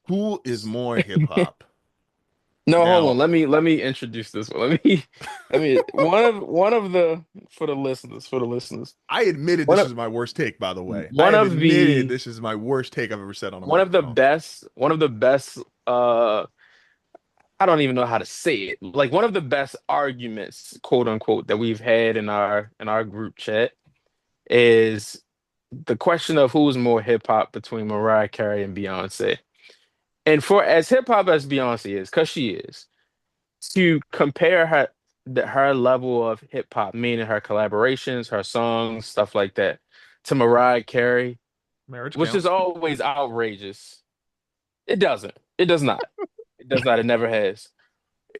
Who is more hip hop? No, hold Now, on. Let me introduce this one. Let me one of the for the listeners. I admitted One this of is my worst take, by the way. I one have of admitted the this is my worst take I've ever said on a microphone. one of the best I don't even know how to say it. Like one of the best arguments, quote unquote, that we've had in our group chat is the question of who's more hip hop between Mariah Carey and Beyonce. And for as hip hop as Beyonce is, because she is, to compare her level of hip hop, meaning her collaborations, her songs, stuff like that, to Mariah Carey, Marriage which is counts. always outrageous. It doesn't. It does not. It does not. It never has.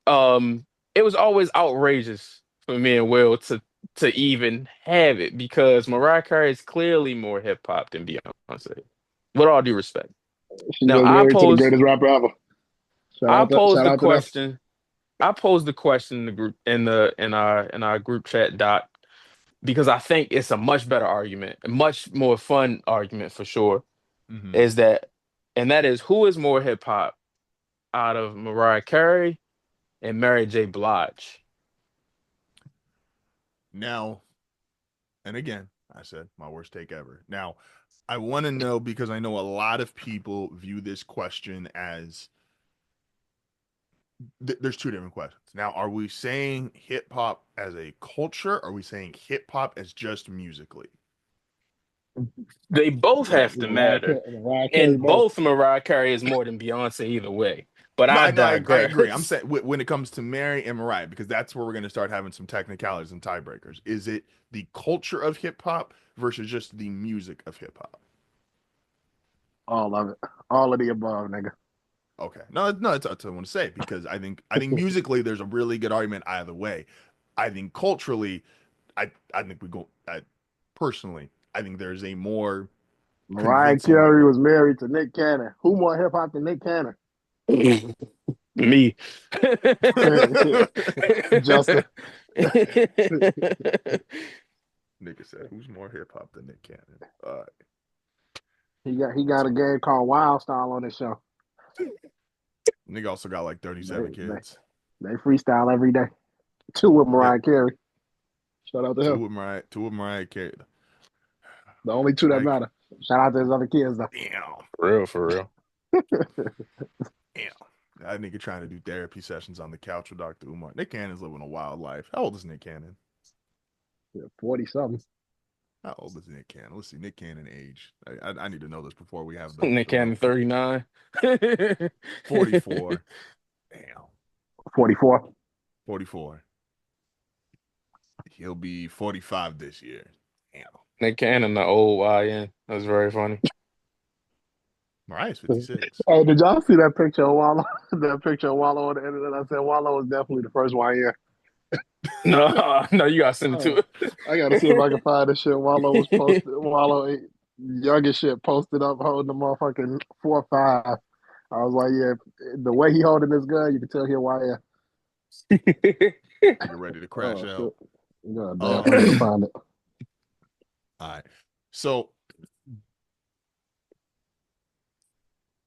It was always outrageous for me and Will to even have it because Mariah Carey is clearly more hip hop than Beyonce. With all due respect. She Now just married to the greatest rapper ever. I pose Shout the out to them. question. I posed the question in the group in our group chat doc because I think it's a much better argument, a much more fun argument for sure. Hmm. Is that and that is who is more hip hop out of Mariah Carey and Mary J. Blige? Now, and again, I said my worst take ever. Now, I want to know because I know a lot of people view this question as there's two different questions. Now, are we saying hip hop as a culture? Or are we saying hip hop as just musically? They both have to matter, Mariah Carey and both. both Mariah Carey is more than Beyonce either way. But No, I I know, I agree. I'm digress. saying when it comes to Mary and Mariah, because that's where we're going to start having some technicalities and tiebreakers. Is it the culture of hip hop versus just the music of hip hop? All of it. All of the above, nigga. Okay, no, no, that's what I want to say because I think musically there's a really good argument either way. I think culturally, I think we go. Personally, I think there's a more Mariah convincing. Carey was married to Nick Cannon. Who more hip hop than Nick Cannon? Me. Justin. Nigga said, "Who's more hip hop than Nick Cannon?" He got a game called Wild Style on his show. Nigga also got like They 37 they kids. they freestyle every day. Two with Yeah, Mariah Carey. Shout out to him. two with Mariah Carey. The only two that Mariah, matter. Shout out to his other kids though. damn, For real. damn. That nigga trying to do therapy sessions on the couch with Dr. Umar. Nick Cannon's living a wild life. How old is Nick Cannon? Yeah, 40 something. How old is Nick Cannon? Let's see, Nick Cannon age. I need to know this before we have Nick the Cannon real 39. 44. Damn, 44. 44. He'll be 45 this year. Damn. Nick Cannon, the old YN. That's very funny. Mariah's 56. Hey, did y'all see that picture of Wallow? That picture of Wallow on the internet? I said Wallow was definitely the first YN. No, no, you gotta send it Oh, to I gotta see if I can find this shit. Wallow was it. posted. Wallow youngest shit posted up holding the motherfucking 4-5. I was like, yeah, the way he holding this gun, you can tell he a YN. Nigga ready to crash Oh out. shit. God damn, I gotta Um, find it. all right. So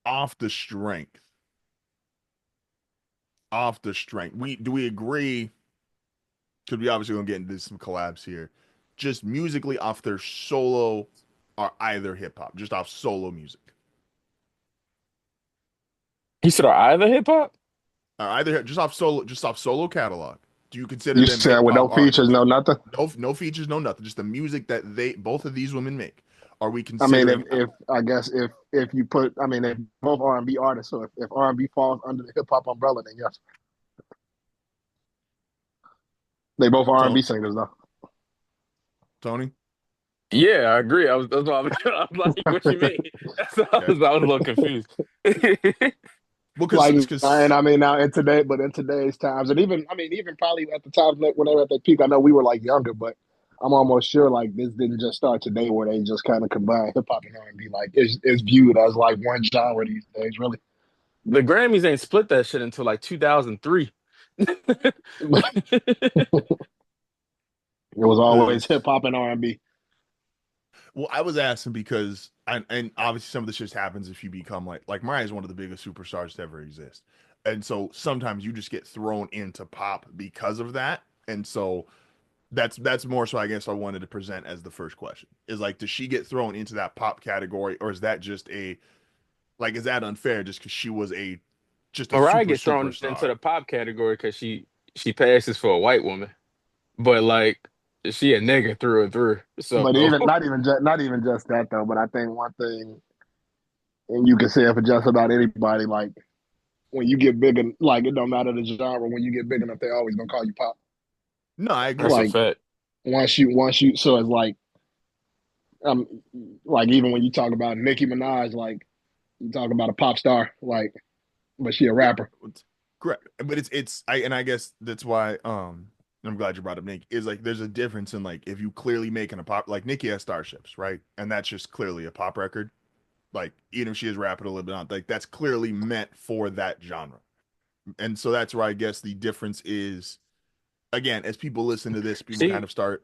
off the strength, we agree? Because we obviously gonna get into some collabs here. Just musically off their solo are either hip hop, just off solo music. He said, "Are either hip hop?" Are either just off solo catalog. Do you consider You them said hip with hop no features, artists? no nothing. No features, no nothing. Just the music that they both of these women make. Are we I mean, considering if I guess if you put, I mean, if both R&B artists, so if R&B falls under the hip hop umbrella, then yes, they both R&B Tony? singers though. Tony? Yeah, I agree. That's what I was, I was like, "What you mean?" That's what Okay. I was a little confused. Well, Like, and because I mean now in today, but in today's times, and even I mean even probably at the time when they were at their peak, I know we were like younger, but I'm almost sure like this didn't just start today where they just kind of combine hip hop and R&B. Like it's viewed as like one genre these days, really. The Grammys ain't split that shit until like 2003. It was always hip because hop and R&B. Well, I was asking because, and obviously some of this just happens if you become like Mariah is one of the biggest superstars to ever exist, and so sometimes you just get thrown into pop because of that, and so that's more so I guess I wanted to present as the first question is like, does she get thrown into that pop category, or is that just a like is that unfair just because she was a just a Mariah super gets thrown into superstar? the pop category because she passes for a white woman, but like she a nigga through and through. So But even not even just that though. But I think one thing, and you can say it for just about anybody, like when you get big and like it don't matter the genre. When you get big enough, they always gonna call you pop. No, I agree. that's a Like fact. once you, so it's um like even when you talk about Nicki Minaj, like you talk about a pop star, like but she a Yeah, rapper. correct. But it's I guess that's why I'm glad you brought up Nicki. Is like there's a difference in like if you clearly making a pop like Nicki has Starships, right? And that's just clearly a pop record. Like even if she is rapping a little bit on like that's clearly meant for that genre. And so that's where I guess the difference is again, as people listen to this, people kind She of start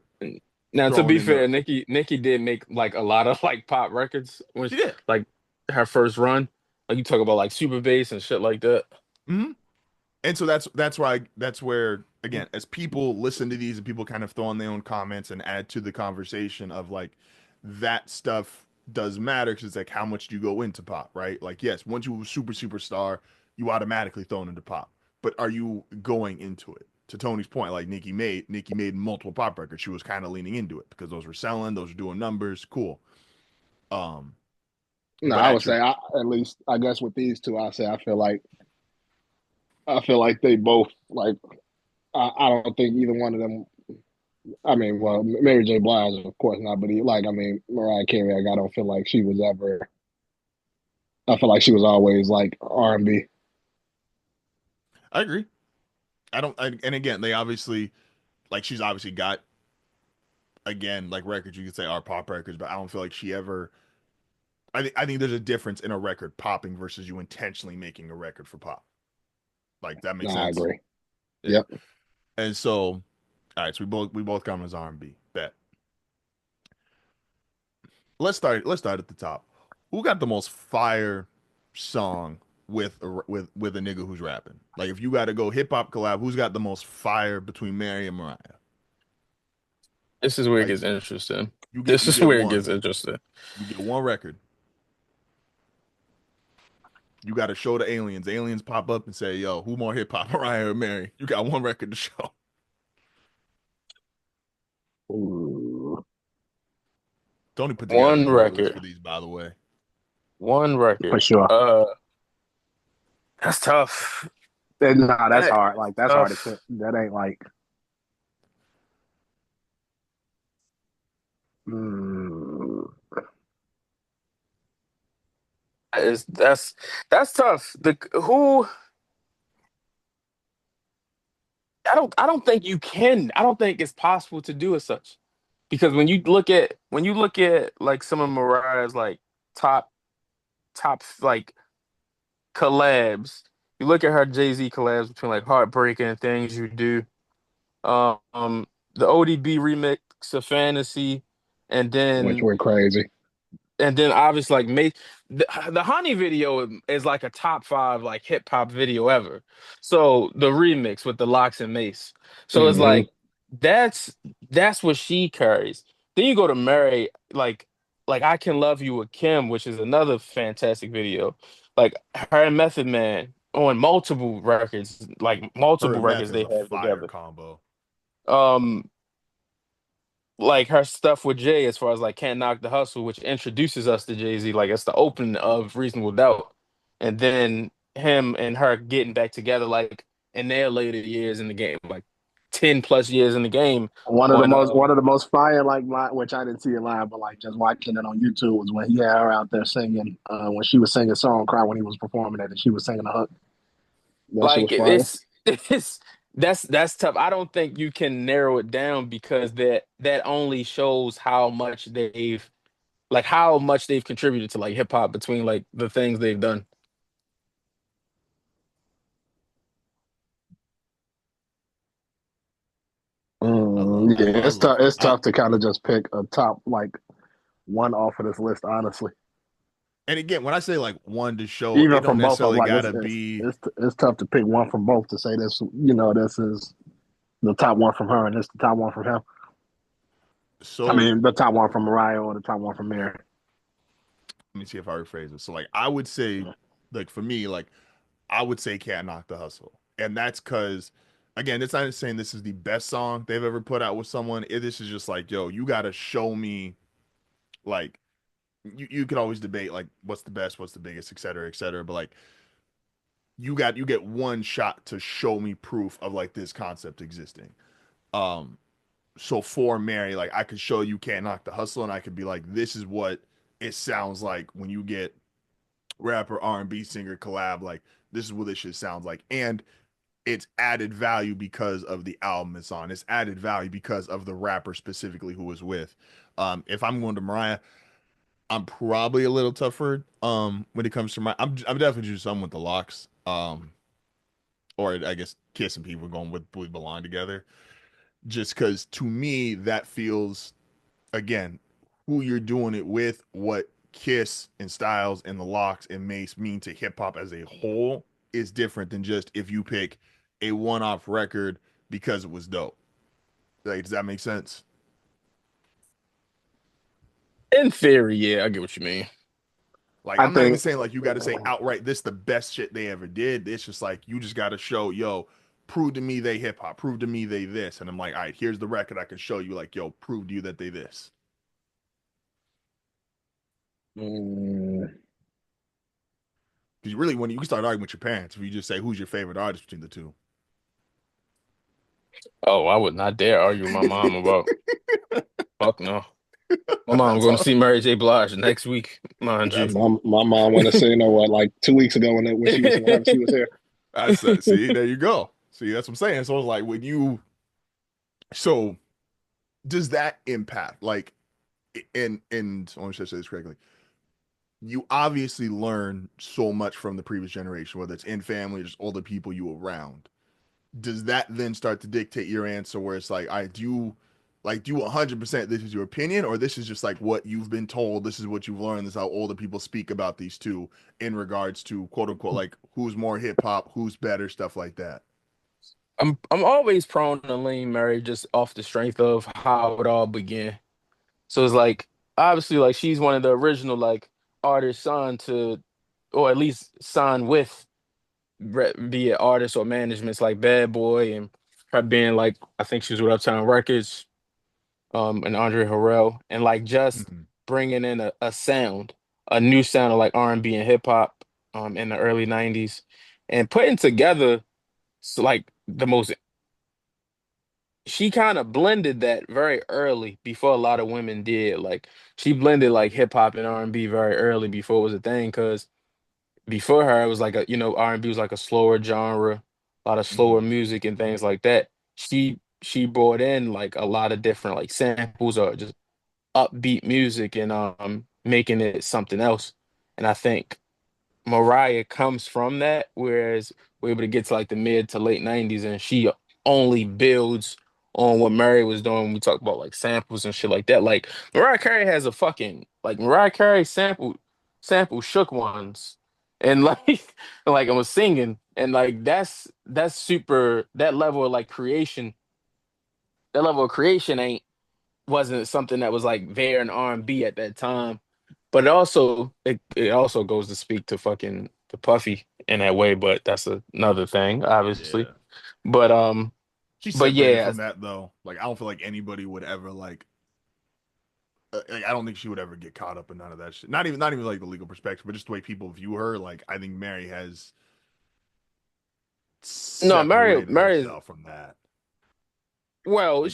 Now to throwing be in the fair, Nikki did make like a lot of like pop records when she did. like her first run. Like you talk about like Super Bass and shit like that. Mm-hmm. And so that's why that's where again as people listen to these and people kind of throw in their own comments and add to the conversation of like that stuff does matter because it's like how much do you go into pop, right? Like yes, once you superstar you automatically thrown into pop, but are you going into it? To Tony's point, like Nicki made multiple pop records. She was kind of leaning into it because those were selling, those were doing numbers, cool. um No, but I would at your say at least I guess with these two, I say I feel like they both like I don't think either one of them. I mean, well, Mary J. Blige, of course not, but I mean, Mariah Carey, I don't feel like she was ever. I feel like she was always like R&B. I agree. And again they obviously like she's obviously got again, like records you could say are pop records, but I don't feel like she ever. I think there's a difference in a record popping versus you intentionally making a record for pop. Like that makes No, I sense. agree. Yeah. Yep. And so, all right, so we both got him as R&B. Bet. Let's start at the top. Who got the most fire song with a nigga who's rapping? Like if you got to go hip hop collab, who's got the most fire between Mary and Mariah? This is where it Like gets interesting. you get This you is get where it one gets interesting. you get one record. You got to show the aliens. Aliens pop up and say, "Yo, who more hip hop, Mariah or Mary?" You got one record to show. Ooh. Tony put together a One great list record. for these, by the way. One For record. sure. That's tough. Nah, that's That hard. Like is that's hard to tough. pick. That ain't like. Mm, Is that's tough. The who I don't think you can. I don't think it's possible to do as such. Because when you look at like some of Mariah's like top like collabs, you look at her Jay-Z collabs between like Heartbreaking and Things You Do, um, the ODB remix of Fantasy, and which then went crazy. obviously like the Honey video is like a top five like hip hop video ever. So the remix with the Locks and Mace. So it's Hmm. like that's what she carries. Then you go to Mary like I Can Love You with Kim, which is another fantastic video. Like her and Method Man on multiple records, like Her multiple and Meth records is they a have fire together. combo. Um like her stuff with Jay as far as like Can't Knock the Hustle, which introduces us to Jay-Z, like it's the opening of Reasonable Doubt. And then him and her getting back together like in their later years in the game, like 10 plus years in the game on One of the most fire like which I didn't see it live, but like just watching it on YouTube was when he had her out there singing when she was singing "Song Cry" when he was performing it and she was singing the hook. That shit like was fire. it's that's tough. I don't think you can narrow it down because that only shows how much they've contributed to like hip hop between like the things they've done. Mm, I yeah, love it's tough. It's I tough to kind of just pick a top like one off of this list, honestly. And again, when I say like one to show, it Even don't from both of them, necessarily like gotta be it's tough to pick one from both to say this. This is the top one from her and this the top one from him. I so. mean, the top one from Mariah or the top one from Mary. Let me see if I rephrase it. So like I would say, like for me, like I would say Can't Knock the Hustle. And that's because again, it's not saying this is the best song they've ever put out with someone. This is just like, yo, you gotta show me like you could always debate like what's the best, what's the biggest, et cetera, et cetera. But like you get one shot to show me proof of like this concept existing. Um so for Mary, like I could show you Can't Knock the Hustle and I could be like, this is what it sounds like when you get rapper R&B singer collab, like this is what this shit sounds like. And it's added value because of the album it's on. It's added value because of the rapper specifically who is with. If I'm going to Mariah, I'm probably a little tougher when it comes to my I'm definitely just some with the locks. Or I guess Kiss and people going with We Belong Together. Just because to me that feels again who you're doing it with, what Kiss and Styles and the Locks and Mace mean to hip hop as a whole is different than just if you pick a one-off record because it was dope. Like, does that make sense? In theory, yeah, I get what you mean. Like, I I'm not even think saying like you got to say outright this the best shit they ever did. It's just like you just got to show, yo, prove to me they hip hop, prove to me they this, and I'm like, all right, here's the record I can show you. Like, yo, prove to you that they this. mm, Because really, when you can start arguing with your parents, if you just say who's your favorite artist between the two. Oh, I would not dare argue with my mom about fuck no. My mom That's going to all. see Mary J. Blige next week, mind you. That's my mom went to see like 2 weeks ago when she was whenever she was here. see, there you go. See, that's what I'm saying. So it's like when you so does that impact like and I want to say this correctly. You obviously learn so much from the previous generation, whether it's in family or just older people you around. Does that then start to dictate your answer where it's like, I do like do you 100% this is your opinion or this is just like what you've been told, this is what you've learned, this is how older people speak about these two in regards to quote unquote like who's more hip hop, who's better, stuff like that. I'm always prone to lean Mary just off the strength of how it all began. So it's like obviously like she's one of the original like artists signed to or at least signed with be it artists or managements like Bad Boy and her being like I think she was with Uptown Records, and Andre Harrell and like just Mm-hmm. bringing in a sound, a new sound of like R&B and hip hop in the early 90s and putting together like the most she kind of blended that very early before a lot of women did. Like she blended like hip hop and R&B very early before it was a thing. Because before her, it was like a R&B was like a slower genre, a lot of slower Mm-hmm. music and things like that. She brought in like a lot of different like samples or just upbeat music and making it something else. And I think Moriah comes from that, whereas we're able to get to like the mid to late 90s and she only builds on what Mary was doing when we talk about like samples and shit like that. Like Mariah Carey has a fucking like Mariah Carey sample shook ones and like like I was singing and like that's super that level of like creation that level of creation ain't wasn't something that was like there in R&B at that time. But it also goes to speak to fucking the Puffy in that way, but that's another thing, obviously. Yeah. But She's but separated yeah, from that though. Like I don't feel like anybody would ever like I don't think she would ever get caught up in none of that shit. Not even like the legal perspective, but just the way people view her. Like I think Mary has no, separated Mary is herself from that. well,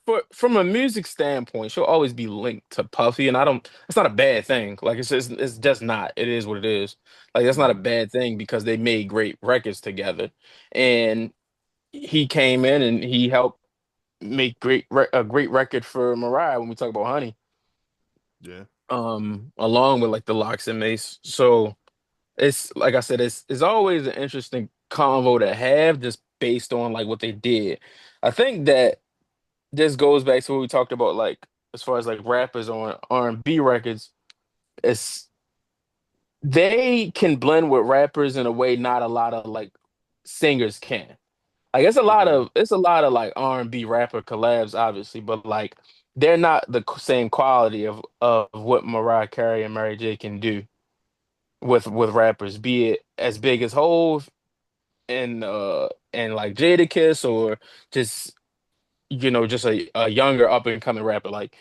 Like from a music standpoint, she'll always be linked to Puffy, and I don't. It's not a bad thing. Like it's just not. It is what it is. Like that's not a mm, bad thing because they made great records together, and he came in and he helped make a great record for Mariah when we talk about Honey, yeah. along with like the Locks and Mace. So it's like I said, it's always an interesting convo to have just based on like what they did. I think that this goes back to what we talked about, like as far as like rappers on R&B records, it's they can blend with rappers in a way not a lot of like singers can. Like Agreed. it's a lot of like R&B rapper collabs, obviously, but like they're not the same quality of what Mariah Carey and Mary J can do with rappers, be it as big as Hove and like Jadakiss or just just a younger up and coming rapper. Like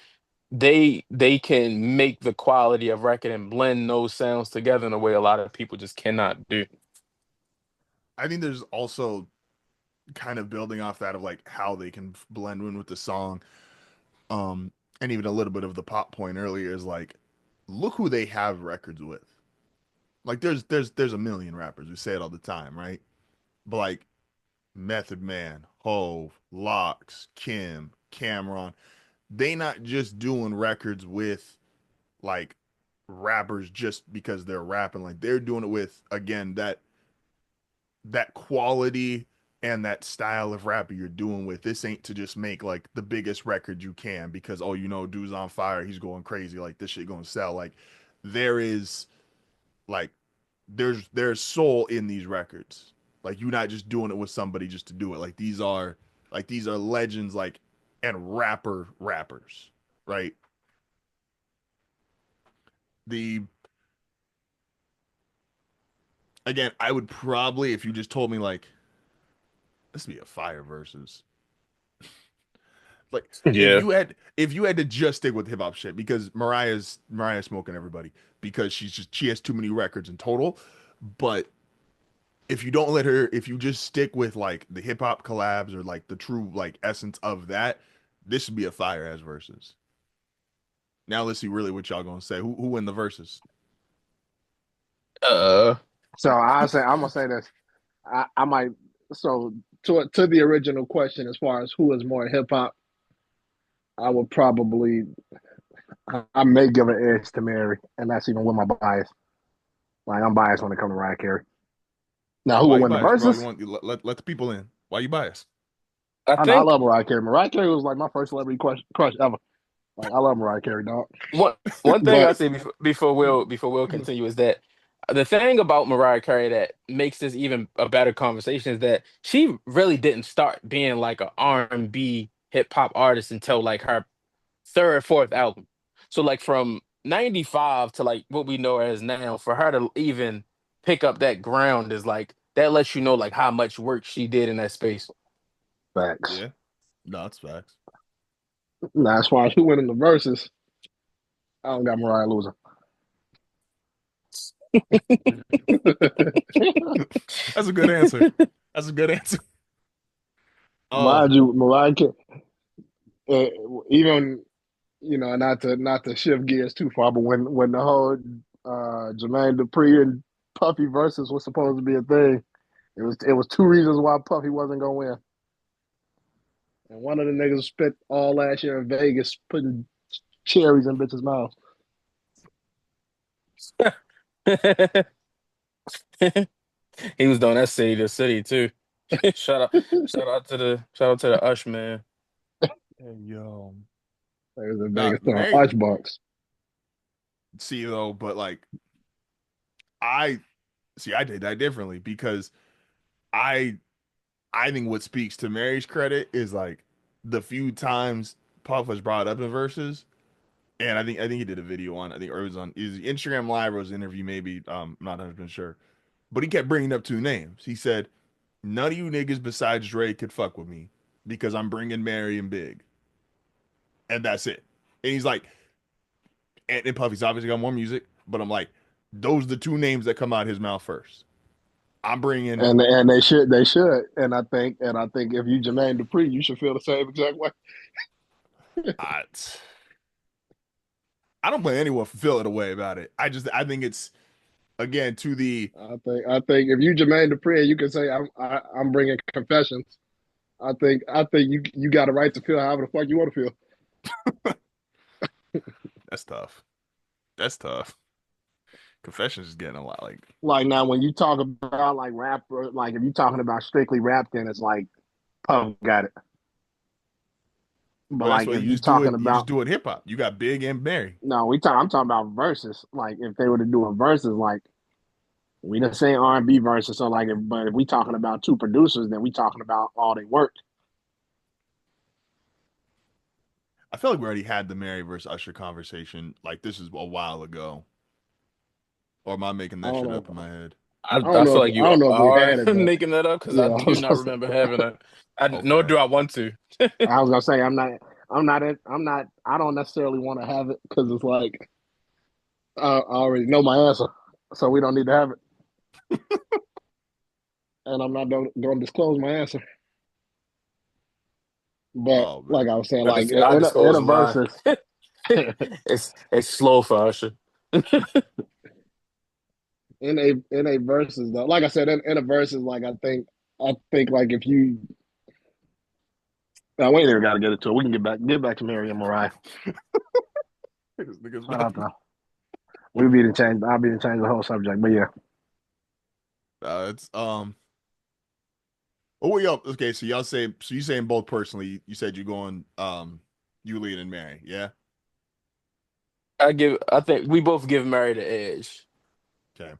they can make the quality of record and blend those sounds together in a way a lot of people just cannot do. I think there's also kind of building off that of like how they can blend in with the song. Um, and even a little bit of the pop point earlier is like, look who they have records with. Like there's a million rappers who say it all the time, right? But like Method Man, Hove, Locks, Kim, Cameron, they not just doing records with like rappers just because they're rapping. Like they're doing it with again that quality and that style of rapper you're doing with. This ain't to just make like the biggest record you can because oh dude's on fire, he's going crazy, like this shit gonna sell. Like there is like there's soul in these records. Like you're not just doing it with somebody just to do it. Like these are legends like and rappers, right? The again, I would probably if you just told me like this would be a fire versus like Yeah. if you had to just stick with hip hop shit because Mariah's smoking everybody because she has too many records in total. But if you don't let her, if you just stick with like the hip hop collabs or like the true like essence of that, this would be a fire ass versus. Now let's see really what y'all gonna say. Who win the verses? Uh, So I'm gonna say this. I might so to the original question as far as who is more hip hop, I would probably I may give an edge to Mary, and that's even with my bias. Like I'm biased when it comes to Mariah Carey. Now who Why will you win the biased, bro? You verses? want let the people in. Why you biased? I I know I think love Mariah Carey. Mariah Carey was like my first celebrity crush ever. Like I love Mariah Carey, dog. one one thing I But say before we'll continue is that the thing about Mariah Carey that makes this even a better conversation is that she really didn't start being like an R&B hip hop artist until like her third, fourth album. So like from 95 to like what we know as now, for her to even pick up that ground is like that lets you know like how much work she did in that space. facts. Yeah, no, it's facts. Now as far as who winning the verses, I don't got Mariah losing. That's a good answer. That's a good answer. Oh, Mind you, Mariah Carey, uh, even not to shift gears too far, but when the whole Jermaine Dupri and Puffy versus was supposed to be a thing, it was two reasons why Puffy wasn't gonna win. And one of the niggas spent all last year in Vegas putting cherries in bitches' mouths. He was doing that city to city too. Shout out, shout out to the Ush man. hey, yo, They was in not Vegas throwing Mary. icebox. See though, but like I see, I did that differently because I I think what speaks to Mary's credit is like the few times Puff was brought up in verses, and I think he did a video on I think or it was on his Instagram live or his interview maybe I'm not 100% sure, but he kept bringing up two names. He said none of you niggas besides Dre could fuck with me because I'm bringing Mary and Big, and that's it. And he's like, and Puffy's obviously got more music, but I'm like, those are the two names that come out of his mouth first. I'm bringing And they should. And I think if you Jermaine Dupri, you should feel the same exact way. I, I don't blame anyone for feeling a way about it. I think it's again to the I think if you Jermaine Dupri and you can say I'm bringing confessions, I think you got a right to feel however the fuck you want to feel. that's tough. That's tough. Confessions is getting a lot like Like now, when you talk about like rap, or like if you're talking about strictly rap, then it's like Puff got it. But Well, that's like why if you you just do talking it. You just about do it hip hop. You got Big and Mary. no, I'm talking about verses. Like if they were to do a verses, like we didn't say R&B verses. So like, but if we talking about two producers, then we talking about all they work. I feel like we already had the Mary versus Usher conversation. Like this is a while ago. Or am I making I that don't shit know. up in my head? I feel like I you don't know if we've are had it, but making that up because I yeah, do not remember having it. Nor Okay. do I want to. I was gonna say I'm not. I don't necessarily want to have it because it's like I already know my answer, so we don't need to have it. And I'm not going to disclose my answer. But Oh like I man. was saying, I like just I in disclose a mine. versus, It's slow for Usher. in a versus though, like I said, in a versus, like I think like if you, we ain't even got to get into it. We can get back to Mary and Mariah. Niggas Shout back. out though. We be to change. I'll be to change the whole subject, but yeah. It's Oh, y'all. Okay, so y'all say so you saying both personally. You said you're going you lead and Mary, yeah? I think we both give Mary the edge. Okay.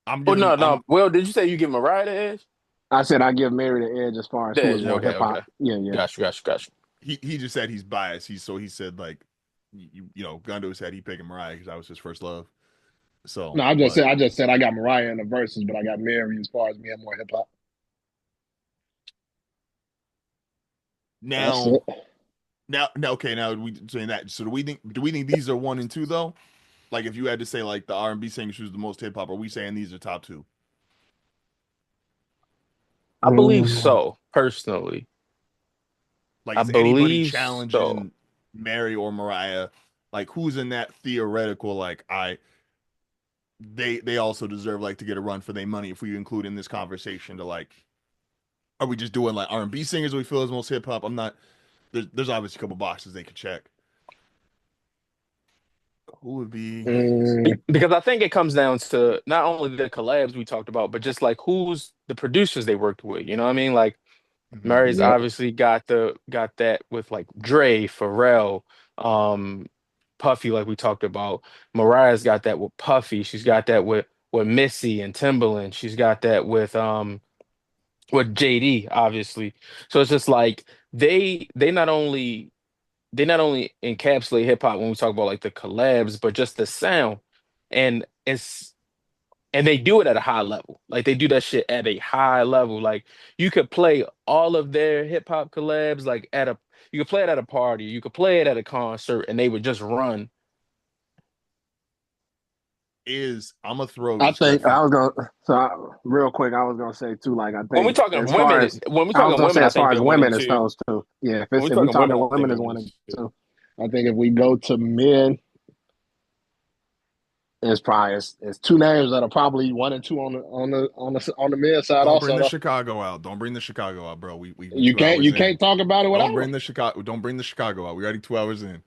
I'm Oh giving no, I'm no. Well, did you say you give Mariah the edge? I said I give Mary the edge as far as The who is edge. more Okay, hip hop. okay. Yeah, yeah. Got you. he just said he's biased. He said like you know, Gundo said he picking Mariah because that was his first love. So, No, but I just said I got Mariah in the verses, but I got Mary as far as being more hip hop. That's now it. now okay, now we saying that. So do we think these are one and two though? Like if you had to say like the R&B singers who's the most hip hop, are we saying these are top two? I believe Mm, so, personally. Like, I is anybody believe so. challenging Mary or Mariah? Like, who's in that theoretical? Like, they also deserve like to get a run for their money if we include in this conversation. To like, are we just doing like R&B singers we feel is most hip hop? I'm not. There's obviously a couple boxes they could check. Who would be? mm, Because I think it comes down to not only the collabs we talked about, but just like who's the producers they worked with. You know what I mean? Like Mhm. Mary's yeah. obviously got that with like Dre, Pharrell, um, Puffy, like we talked about. Mariah's got that with Puffy. She's got that with Missy and Timbaland. She's got that with JD, obviously. So it's just like they not only encapsulate hip hop when we talk about like the collabs, but just the sound. And and they do it at a high level. Like they do that shit at a high level. Like you could play all of their hip hop collabs like at a you could play it at a party, you could play it at a concert, and they would just run. Is I'm gonna throw I just because I think I think was gonna real quick. I was gonna say too. Like I When we think talking as far women, as when we I was talking gonna say women, I as think far as they're one and women, it's two. those two. Yeah, When we if we talking talking women, I think women they're is one one and and two. two. I think if we go to men, it's two names that are probably one and two on the men's side don't bring also the though. Chicago out. Don't bring the Chicago out, bro. We You 2 hours in. can't talk about it Don't without him. bring the Chicago. Don't bring the Chicago out. We already 2 hours in.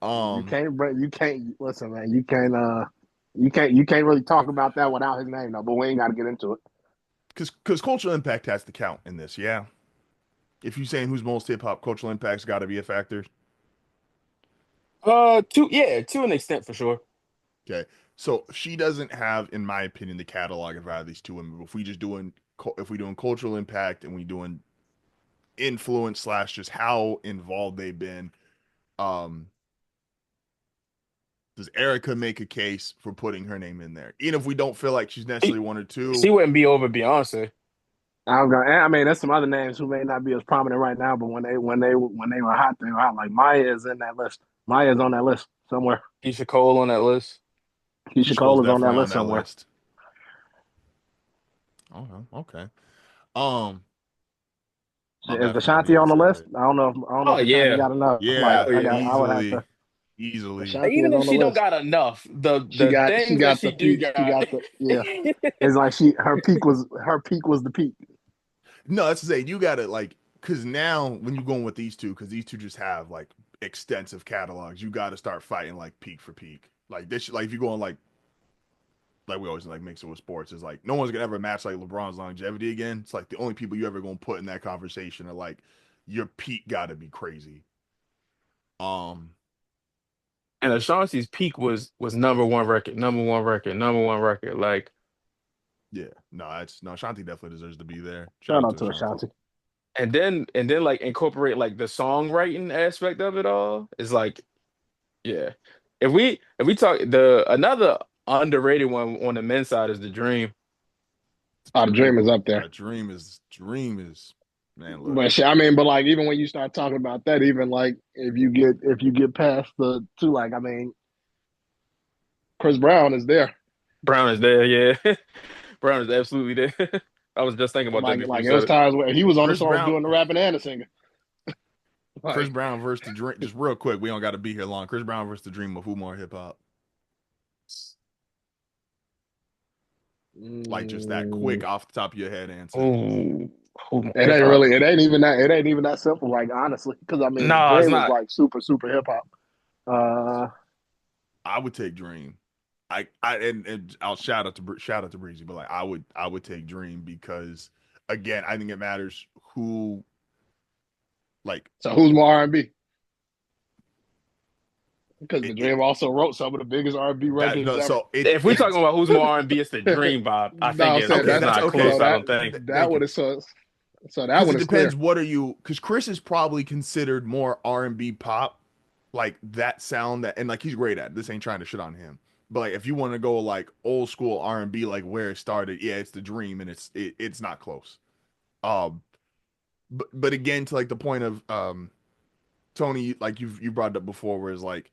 Um, You can't listen, man. You can't really talk about that without his name though. But we ain't got to get into it. because cultural impact has to count in this. Yeah, if you're saying who's most hip hop, cultural impact's got to be a factor. To an extent for sure. Okay, so she doesn't have, in my opinion, the catalog of either of these two women. If we just doing if we doing cultural impact and we doing influence slash just how involved they've been, um, does Erica make a case for putting her name in there, even if we don't feel like she's necessarily She, one or two? she wouldn't be over Beyonce. I mean, there's some other names who may not be as prominent right now, but when they were hot, they were hot. Like Maya is in that list. Maya's on that list somewhere. Keisha Cole on that list. Keisha Keisha Cole's Cole is on that definitely on list that somewhere. list. Okay, okay. Um, my Is bad for not Ashanti being on the list? excited. I don't know Oh if Ashanti yeah. got enough. Like Yeah, Oh yeah. I would have easily, to. easily. Ashanti is Even if on the she don't list. got enough, the She things that got she the do peak. She got. got the yeah. It's like her peak was the peak. No, that's to say you got to like because now when you're going with these two, because these two just have like extensive catalogs, you got to start fighting like peak for peak. Like this, like if you're going like we always like mix it with sports, is like no one's gonna ever match like LeBron's longevity again. It's like the only people you ever gonna put in that conversation are like your peak got to be crazy. Um, And Ashanti's peak was number one record, number one record, number one record. Like, yeah, no, that's no. Ashanti definitely deserves to be there. Shout Shout out out to to Ashanti. Ashanti. and then like incorporate like the songwriting aspect of it all is like, yeah. If we talk the another underrated one on the men's side is the Dream. Oh, the Dream is up there. Dream is man. Look, But shit, I mean, but like even when you start talking about that, even like if you get past the two, like I mean, Chris Brown is there. Brown is there, yeah. Brown is absolutely there. I was just thinking about that before you Like it was said it. times where he was on the Chris songs Brown, doing the rapping and the singing. Chris Like, Brown versus the Dream. Just real quick, we don't got to be here long. Chris Brown versus the Dream of who more hip hop? Like just that mm, quick off the top of your head answer. Oh, it hip ain't hop. really, it ain't even that simple. Like honestly, because I mean, the No, it's Dream is not. like super super hip hop. Uh, I would take Dream. And I'll shout out to Breezy, but like I would take Dream because again I think it matters who like so who's more R&B? Because the it Dream also wrote some of the biggest R&B that records no ever. so it If we're talking it's about who's more R&B, it's the Dream, Bob. I No, think I'm saying okay it's that's that's not okay close, so I that don't think. that thank you one is so that because one it is depends clear. what are you because Chris is probably considered more R&B pop like that sound that and like he's great at this ain't trying to shit on him but like if you want to go like old school R&B like where it started yeah it's the Dream and it's not close um but again to like the point of Tony like you brought it up before where it's like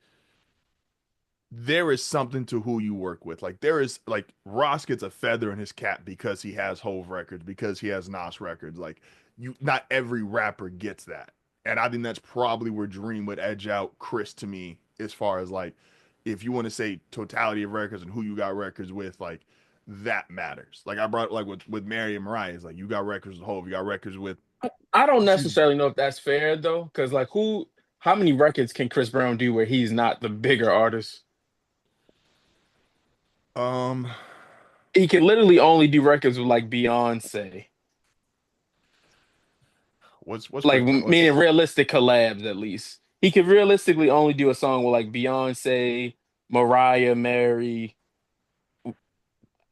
there is something to who you work with. Like there is like Ross gets a feather in his cap because he has Hove records, because he has Nas records. Like you not every rapper gets that. And I think that's probably where Dream would edge out Chris to me as far as like if you want to say totality of records and who you got records with, like that matters. Like I brought like with Mary and Mariah, it's like you got records with Hove, you got records with I don't excuse me. necessarily know if that's fair though, because like how many records can Chris Brown do where he's not the bigger artist? Um He can literally only do records with like Beyonce. what's Like Chris Brown like meaning realistic collabs at least. He could realistically only do a song with like Beyonce, Mariah, Mary.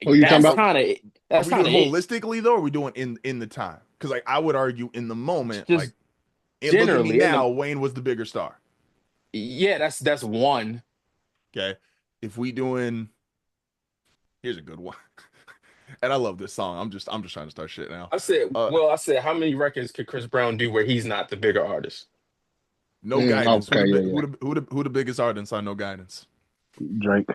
Who you talking That's are, about? kind of are that's we kind doing of it. holistically though? Or are we doing in the time? Because like I would argue in the moment, like Just it look at me generally in the now, Wayne was the bigger star. yeah, that's one. Okay. If we doing here's a good one. And I love this song. I'm just trying to start shit now. Uh I said, how many records could Chris Brown do where he's not the bigger artist? no guidance. Who Okay, the yeah, who yeah. who the biggest artist on no guidance? Drake.